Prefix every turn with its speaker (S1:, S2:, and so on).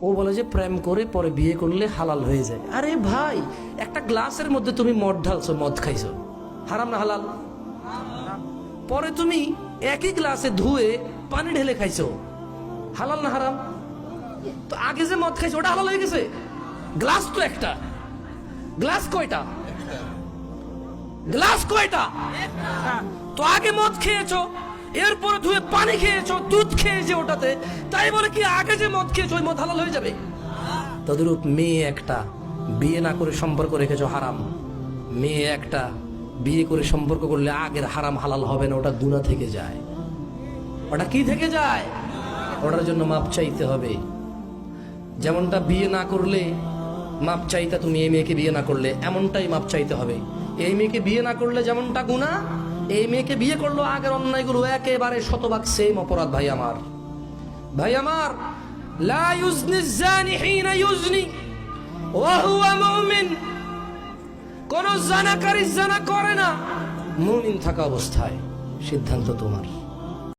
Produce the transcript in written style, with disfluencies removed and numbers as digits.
S1: ও বলে যে প্রেম করে পরে বিয়ে করলে হালাল হয়ে যায়। আরে ভাই, একটা গ্লাসের মধ্যে তুমি মদ ঢালছো, মদ খাইছো, হারাম না হালাল? পরে তুমি একই গ্লাসে ধুয়ে পানি ঢেলে খাইছো, হালাল না হারাম? তো আগে যে মদ খাইছো ওটা হালাল হয়ে গেছে? গ্লাস তো একটা, গ্লাস কয়টা? গ্লাস কয়টা? তো আগে মদ খেয়েছো, এরপরে ধুয়ে পানি খেয়েছো, দুধ খেয়েছে ওটাতে, তাই বলে কি আগে যে মদ খেয়েছো ওই মদ হালাল হয়ে যাবে? তদরূপ মেয়ে একটা বিয়ে না করে সম্পর্ক রেখেছো, হারাম। মেয়ে একটা বিয়ে করে সম্পর্ক করলে আগের হারাম হালাল হবে না, ওটা গুনাহ থেকে যায়। ওটা কি থেকে যায়? ওটার জন্য মাপ চাইতে হবে। যেমনটা বিয়ে না করলে মাপ চাইতে, তুমি এই মেয়েকে বিয়ে না করলে এমনটাই মাপ চাইতে হবে। এই মেয়েকে বিয়ে না করলে যেমনটা গুনাহ, এই মেয়েকে বিয়ে করলো আগের অন্যায়গুলো একেবারে শতভাগ সেম অপরাধ। ভাই আমার, ভাই আমার, লা ইউজনি জানি হিনা ইউজনি ওয়া হুয়া মুমিন। কোন জানাকারী জানা করে না মুমিন থাকা অবস্থায়। সিদ্ধান্ত তোমার।